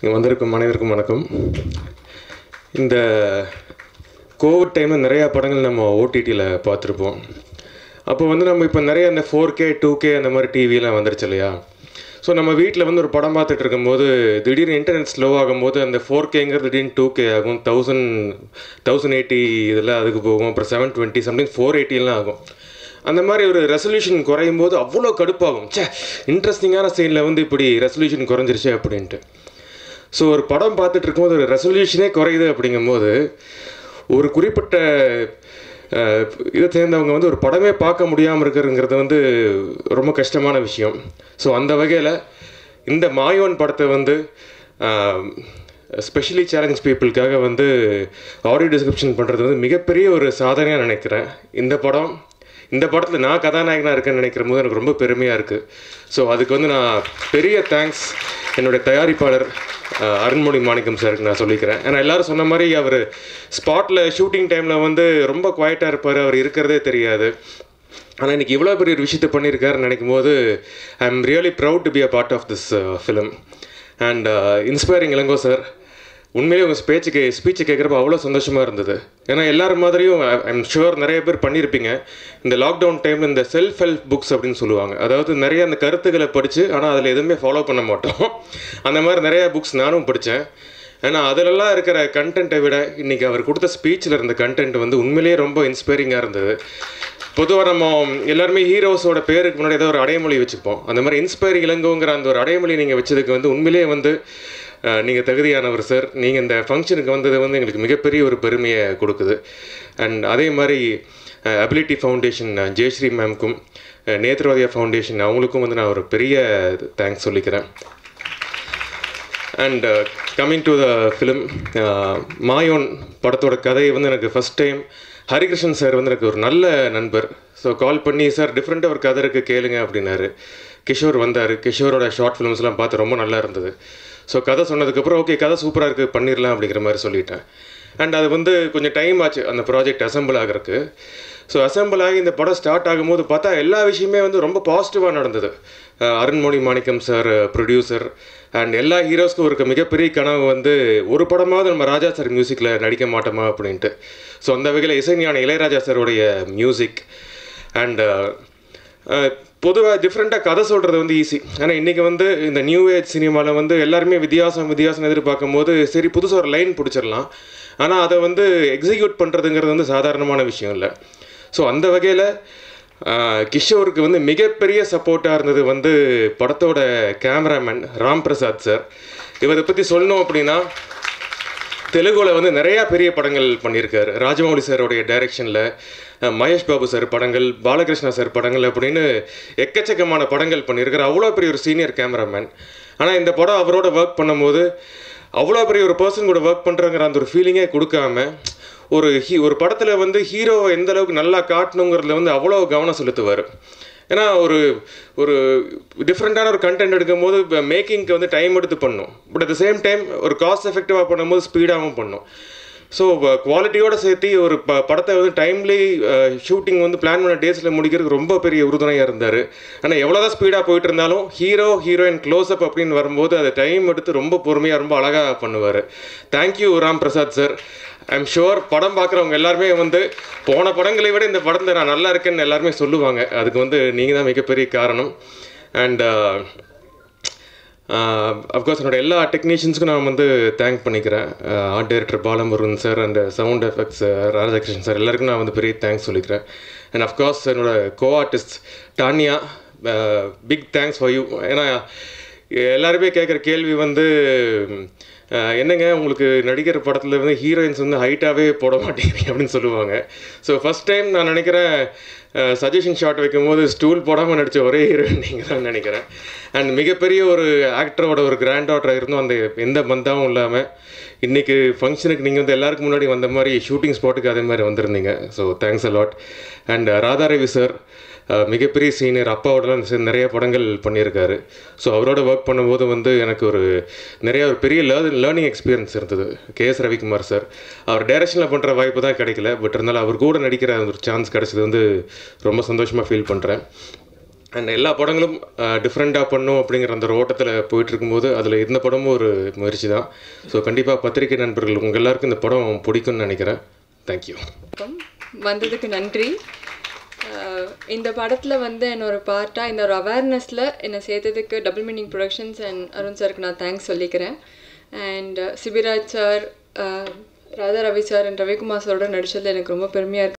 இங்கே வந்திருக்கும் அனைவருக்கும் வணக்கம். இந்த கோவிட் டைமில் நிறையா படங்கள் நம்ம ஓடிடியில் பார்த்துருப்போம். அப்போ வந்து நம்ம இப்போ நிறைய அந்த 4K 2K அந்த மாதிரி டிவியெலாம் வந்துருச்சு இல்லையா? ஸோ நம்ம வீட்டில் வந்து ஒரு படம் பார்த்துட்டு இருக்கும்போது திடீர்னு இன்டர்நெட் ஸ்லோ ஆகும்போது அந்த 4Kங்கிறது திடீர்னு 2K ஆகும், 1080 இதில் அதுக்கு போகும், அப்புறம் 720 சம்திங் 480 ஆகும். அந்த மாதிரி ஒரு ரெசல்யூஷன் குறையும் போது அவ்வளோ கடுப்பாகும். இன்ட்ரெஸ்டிங்கான சீனில் வந்து இப்படி ரெசல்யூஷன் குறைஞ்சிருச்சு அப்படின்ட்டு. ஸோ ஒரு படம் பார்த்துட்டு இருக்கும்போது ஒரு ரெசல்யூஷனே குறையுது அப்படிங்கும்போது ஒரு குறிப்பிட்ட இதை சேர்ந்தவங்க வந்து ஒரு படமே பார்க்க முடியாமல் இருக்கிறதுங்கிறது வந்து ரொம்ப கஷ்டமான விஷயம். ஸோ அந்த வகையில் இந்த மாயோன் படத்தை வந்து ஸ்பெஷலி சேலஞ்ச் பீப்புளுக்காக வந்து ஆடியோ டிஸ்கிரிப்ஷன் பண்ணுறது வந்து மிகப்பெரிய ஒரு சாதனையாக நினைக்கிறேன். இந்த படத்தில் நான் கதாநாயகனாக இருக்கேன்னு நினைக்கிற போது எனக்கு ரொம்ப பெருமையாக இருக்குது. ஸோ அதுக்கு வந்து நான் பெரிய தேங்க்ஸ் என்னுடைய தயாரிப்பாளர் அருண்மொழி மாணிக்கம் சாருக்கு நான் சொல்லிக்கிறேன். ஏன்னா எல்லோரும் சொன்ன மாதிரி அவர் ஸ்பாட்டில் ஷூட்டிங் டைமில் வந்து ரொம்ப குவைட்டாக இருப்பார், அவர் இருக்கிறதே தெரியாது. ஆனால் இன்றைக்கி இவ்வளோ பெரிய ஒரு விஷயத்தை பண்ணியிருக்காருன்னு நினைக்கும் போது I am really proud to be a part of this film. And inspiring Ilango sir, உண்மையிலேயே உங்கள் ஸ்பீச்சை கேட்குறப்ப அவ்வளோ சந்தோஷமாக இருந்தது. ஏன்னா எல்லாரும் மாதிரியும் ஐம் ஷுவர் நிறைய பேர் பண்ணியிருப்பீங்க. இந்த லாக்டவுன் டைமில் இந்த செல்ஃப் ஹெல்ப் புக்ஸ் அப்படின்னு சொல்லுவாங்க, அதாவது நிறைய அந்த கருத்துக்களை படித்து ஆனால் அதில் எதுவுமே ஃபாலோ பண்ண மாட்டோம். அந்த மாதிரி நிறையா புக்ஸ் நானும் படித்தேன். ஏன்னா அதிலெல்லாம் இருக்கிற கண்டென்ட்டை விட இன்றைக்கி அவர் கொடுத்த ஸ்பீச்சில் இருந்த கண்டென்ட் வந்து உண்மையிலேயே ரொம்ப இன்ஸ்பைரிங்காக இருந்தது. பொதுவாக நம்ம எல்லாருமே ஹீரோஸோட பேருக்கு முன்னாடி ஏதோ ஒரு அடைமொழி வச்சுப்போம். அந்த மாதிரி இன்ஸ்பைரிங் இளங்கோங்கிற அந்த ஒரு அடைமொழி நீங்கள் வச்சதுக்கு வந்து உண்மையிலேயே வந்து நீங்கள் தகுதியானவர் சார். நீங்கள் இந்த ஃபங்க்ஷனுக்கு வந்தது வந்து எங்களுக்கு மிகப்பெரிய ஒரு பெருமையை கொடுக்குது. அண்ட் அதே மாதிரி அபிலிட்டி ஃபவுண்டேஷன் ஜெயஸ்ரீ மேம்க்கும், நேத்ரோதயா ஃபவுண்டேஷன் அவங்களுக்கும் வந்து நான் ஒரு பெரிய தேங்க்ஸ் சொல்லிக்கிறேன். And coming to the film, Maayon படத்தோட கதையை வந்து எனக்கு ஃபஸ்ட் டைம் ஹரிகிருஷ்ணன் சார் வந்து எனக்கு ஒரு நல்ல நண்பர். ஸோ கால் பண்ணி சார் டிஃப்ரெண்ட்டாக ஒரு கதை இருக்குது கேளுங்க அப்படின்னாரு. கிஷோர் வந்தார். கிஷோரோட ஷார்ட் ஃபிலிம்ஸ்லாம் பார்த்து ரொம்ப நல்லா இருந்தது. ஸோ கதை சொன்னதுக்கப்புறம் ஓகே கதை சூப்பராக இருக்குது பண்ணிடலாம் அப்படிங்கிற மாதிரி சொல்லிட்டேன். அண்ட் அது வந்து கொஞ்சம் டைம் ஆச்சு அந்த ப்ராஜெக்ட் அசம்பிள் ஆகிறதுக்கு. ஸோ அசம்பிள் ஆகி இந்த படம் ஸ்டார்ட் ஆகும்போது பார்த்தா எல்லா விஷயமே வந்து ரொம்ப பாசிட்டிவாக நடந்தது. அருண்மொழி மாணிக்கம் சார் ப்ரொடியூசர், அண்ட் எல்லா ஹீரோஸ்க்கும் ஒரு மிகப்பெரிய கனவு வந்து ஒரு படமாவது நம்ம ராஜா சார் மியூசிக்கில் நடிக்க மாட்டோமா அப்படின்ட்டு. ஸோ அந்த வகையில் இசைஞான இளையராஜா சாருடைய மியூசிக். அண்ட் பொதுவாக டிஃப்ரெண்ட்டாக கதை சொல்கிறது வந்து ஈஸி. ஆனால் இன்றைக்கி வந்து இந்த நியூ ஏஜ் சினிமாவில் வந்து எல்லாருமே வித்தியாசம் எதிர்பார்க்கும் போது சரி புதுசாக ஒரு லைன் பிடிச்சிடலாம், ஆனால் அதை வந்து எக்ஸிக்யூட் பண்ணுறதுங்கிறது வந்து சாதாரணமான விஷயம் இல்லை. ஸோ அந்த வகையில் கிஷோருக்கு வந்து மிகப்பெரிய சப்போர்ட்டாக இருந்தது வந்து படத்தோட கேமராமேன் ராம் பிரசாத் சார். இவரை பற்றி சொல்லணும் அப்படின்னா தெலுங்கில் வந்து நிறையா பெரிய படங்கள் பண்ணியிருக்காரு. ராஜமௌலி சாரோடைய டைரெக்ஷனில் மகேஷ் பாபு சார் படங்கள், பாலகிருஷ்ணா சார் படங்கள் அப்படின்னு எக்கச்சக்கமான படங்கள் பண்ணியிருக்காரு. அவ்வளோ பெரிய ஒரு சீனியர் கேமராமேன். ஆனால் இந்த படம் அவரோட ஒர்க் பண்ணும்போது அவ்வளோ பெரிய ஒரு பர்சன் கூட ஒர்க் பண்ணுறங்கிற அந்த ஒரு ஃபீலிங்கே கொடுக்காம ஒரு படத்தில் வந்து ஹீரோவை எந்த அளவுக்கு நல்லா காட்டணுங்கிறதுல வந்து அவ்வளோ கவனம் செலுத்துவார். ஏன்னா ஒரு டிஃப்ரெண்ட்டான ஒரு கண்டென்ட் எடுக்கும் போது மேக்கிங்க்கு வந்து டைம் எடுத்து பண்ணும், but at the same time ஒரு காஸ்ட் எஃபெக்டிவாக பண்ணும்போது ஸ்பீடாகவும் பண்ணும். ஸோ குவாலிட்டியோடு சேர்த்து ஒரு படத்தை வந்து டைம்லி ஷூட்டிங் வந்து பிளான் பண்ண டேஸில் முடிக்கிறதுக்கு ரொம்ப பெரிய உறுதுணையாக இருந்தார். ஆனால் எவ்வளோ தான் ஸ்பீடாக போயிட்டு இருந்தாலும் ஹீரோயின் க்ளோஸ்அப் அப்படின்னு வரும்போது அதை டைம் எடுத்து ரொம்ப பொறுமையாக ரொம்ப அழகாக பண்ணுவார். Thank you Ram Prasad sir. I'm sure படம் பார்க்குறவங்க எல்லாருமே வந்து போன படங்களை விட இந்த படத்தில் நான் நல்லா இருக்கேன்னு எல்லாருமே சொல்லுவாங்க. அதுக்கு வந்து நீங்கள் தான் மிகப்பெரிய காரணம். அண்ட் அஃப்கோர்ஸ் என்னோடய எல்லா டெக்னீஷியன்ஸுக்கும் நான் வந்து தேங்க் பண்ணிக்கிறேன். Art director Balamurugan sir and sound effects Radhakrishnan sir எல்லாருக்கும் நான் வந்து பெரிய தேங்க்ஸ் சொல்லிக்கிறேன். அண்ட் அஃப்கோர்ஸ் என்னோடய co artist Tania, big thanks for you. ஏன்னா எல்லாருமே கேட்குற கேள்வி வந்து என்னங்க உங்களுக்கு நடிக்கிற படத்தில் வந்து ஹீரோயின்ஸ் வந்து ஹைட்டாகவே போட மாட்டேங்கிறீங்க அப்படின்னு சொல்லுவாங்க. ஸோ ஃபஸ்ட் டைம் நான் நினைக்கிறேன் சஜஷன் ஷாட் வைக்கும்போது ஸ்டூல் போடாமல் நடித்த ஒரே ஹீரோயின் நீங்கள் தான் நினைக்கிறேன். அண்ட் மிகப்பெரிய ஒரு ஆக்டரோட ஒரு கிராண்ட் டாட்டராக இருந்தும் அந்த எந்த பந்தாவும் இல்லாமல் இன்றைக்கி ஃபங்க்ஷனுக்கு நீங்கள் வந்து எல்லாருக்கும் முன்னாடி வந்த மாதிரி ஷூட்டிங் ஸ்பாட்டுக்கு அதே மாதிரி வந்திருந்தீங்க. So thanks a lot. And Radharavi sir மிகப்பெரிய சீனியர், அப்பாவோடலாம் நிறைய படங்கள் பண்ணியிருக்காரு. ஸோ அவரோட ஒர்க் பண்ணும்போது வந்து எனக்கு ஒரு பெரிய லேர்னிங் எக்ஸ்பீரியன்ஸ் இருந்தது. KS ரவிக்குமார் சார் அவர் டைரக்ஷனில் பண்ணுற வாய்ப்பு தான் கிடைக்கல, பட் இருந்தாலும் அவர் கூட நடிக்கிற ஒரு சான்ஸ் கிடச்சது வந்து ரொம்ப சந்தோஷமாக ஃபீல் பண்ணுறேன். அண்ட் எல்லா படங்களும் டிஃப்ரெண்ட்டாக பண்ணும் அப்படிங்கிற அந்த ஒரு ஓட்டத்தில் போயிட்டுருக்கும்போது அதில் இந்த படமும் ஒரு முயற்சி தான். ஸோ கண்டிப்பாக பத்திரிகை நண்பர்கள் உங்கள் எல்லாருக்கும் இந்த படம் பிடிக்கும்னு நினைக்கிறேன். தேங்க்யூ. வந்ததுக்கு நன்றி. இந்த படத்தில் வந்து என்னோட பார்ட்டாக இந்த ஒரு அவேர்னஸில் என்னை சேர்த்ததுக்கு double meaning productions and Arun சாருக்கு நான் தேங்க்ஸ் சொல்லிக்கிறேன். And Sibiraj sir, Radha Ravi sir and Ravikumar சாரோட நடிச்சதில் எனக்கு ரொம்ப பெருமையாக இருக்குது.